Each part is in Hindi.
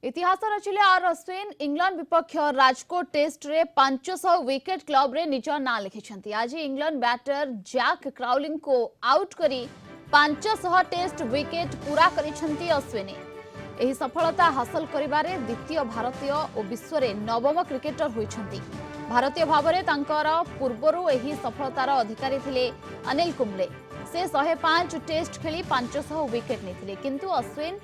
इतिहास रचिले आर अश्विन इंग्लैंड विपक्ष राजकोट टेस्ट रे 500 विकेट क्लब रे निज ना लिखिछंती। आज इंग्लैंड बैटर जैक क्राउलिंग को आउट करी 500 टेस्ट विकेट पूरा करिछंती अश्विन। एही सफलता हासिल करिबारे द्वितीय भारतीय और विश्व रे नवम क्रिकेटर होइछंती। भारतीय भावरे तांकर पूर्वरु एही सफलतार अधिकारी थिले अनिल कुंबले। से 105 टेस्ट खेली 500 विकेट नेथिले, किंतु अश्विन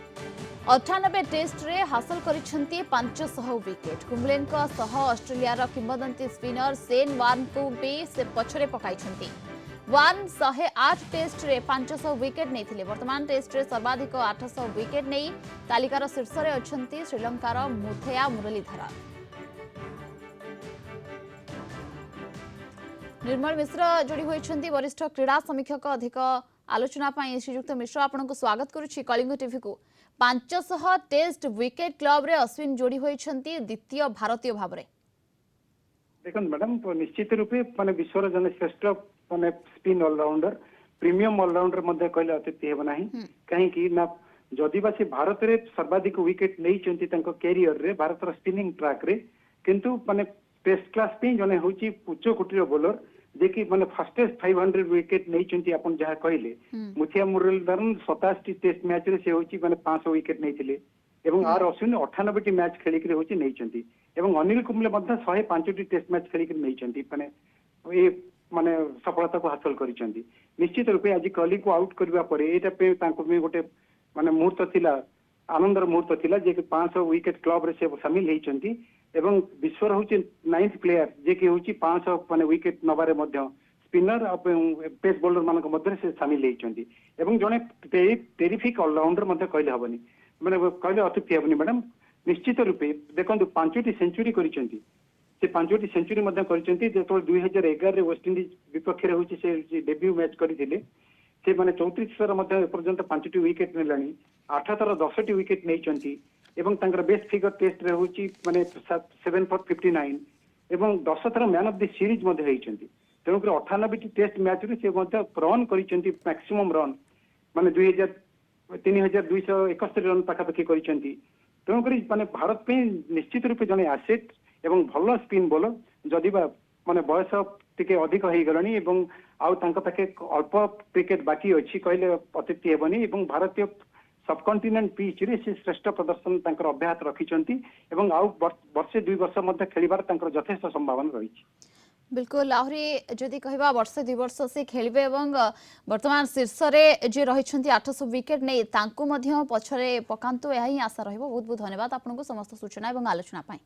98 टेस्ट रे हासिल करिछंती 500 विकेट। कुंबले सह ऑस्ट्रेलिया किंवदंती स्पिनर शेन वार्न को भी से पछरे पकाइछंती। वार्न 108 टेस्ट रे 500 विकेट नेथिले। वर्तमान टेस्ट रे सर्वाधिक 800 विकेट नहीं तालिकार शीर्ष रे अछंती श्रीलंकार मुथैया मुरलीधर। निर्मल मिश्र जोड़ी होइछंती वरिष्ठ क्रीड़ा समीक्षक। अधिक आलोचना पाई श्रीयुक्त मिश्र आपनको स्वागत करुछि कलिंग टीवी को। 500 टेस्ट विकेट क्लब रे अश्विन जोड़ी होइछंती द्वितीय भारतीय भाबरे। देखन मैडम निश्चित रूपे माने विश्वर जने श्रेष्ठ माने स्पिन ऑलराउंडर प्रीमियम ऑलराउंडर मध्ये कहले अतिथि हेब नाही। काहे कि ना जदिबा से भारत रे सर्वाधिक विकेट नै चंती तंको कैरियर रे भारत रो स्पिनिंग ट्रैक रे, किंतु माने टेस्ट क्लास पे जने होची उच्च कोटीर बॉलर जे कि माने फास्टेस्ट 500 विकेट नै चंती अपन जहा कहले। मुथिया मुरलीधरन 87 टेस्ट मैच रे से होची माने 500 विकेट नै थिले एवं आर अश्विन 98 टी मैच खेली के होची नै चंती एवं अनिल कुंबले मध्ये 105 टी टेस्ट मैच खेली के नै चंती माने ए माने सफलता को हासिल करिसंती। निश्चित रूपे आज कली को आउट करबा परे एटा पे तांको में गोटे माने मुहूर्त थिला, आनंदर मुहूर्त थिला जे कि 500 विकेट क्लब रे से शामिल हेचंती एवं विश्वर होची 9th प्लेयर जे कि होची 500 माने विकेट नबारे मध्ये स्पिनर और पेस बॉलर मानक मध्ये से शामिल हेचंती एवं जने टेरिफिक ऑलराउंडर मध्ये कहले हबनी माने कहले अतिथि हबनी। मैडम निश्चित रूपे देखंतु 5टी सेंचुरी करिसंती। से 5टी सेंचुरी मध्ये करिसंती जेतो 2011 रे वेस्ट इंडीज विपक्ष रे होची से डेब्यू मैच करिथिले। से माने 34 थर मध्ये पर्यंत 5टी विकेट नेलानी, 8 थर 10टी विकेट नै चंती एवं तांकर बेस्ट फिगर टेस्ट रे होची माने 7 for 59 एवं 10 थर मैन ऑफ द सीरीज मध्ये हेचंती। तेणु 98 टेस्ट मैच रे से मध्ये रन करिसंती मैक्सिमम रन माने 3271 रन पाखापाखि करिसंती। तेणु माने भारत पे निश्चित रूपे जने एसेट एवं भल स्पिन बॉलर जदिबा माने बयस टिके अधिक हो गलानी एवं आउ तांका पाखे अल्प क्रिकेट बाकी अछि कहले अतिथि हेबनी एवं भारतीय सबकंटिनेंट पिच रे से श्रेष्ठ प्रदर्शन तांकर अभ्यास रखिचंती एवं आउ वर्षे 2 वर्ष मध्ये खेलिबार तांकर यथेष्ट संभावना रही। बिल्कुल आहरी जदि कहबा वर्ष 2 वर्ष से खेलिबे एवं वर्तमान शीर्ष रे जे रहिछंती 800 विकेट नै तांको मध्ये पछरे पकांतो एही आशा रहइबो। बहुत बहुत धन्यवाद आपनको समस्त सूचना एवं आलोचना पाई।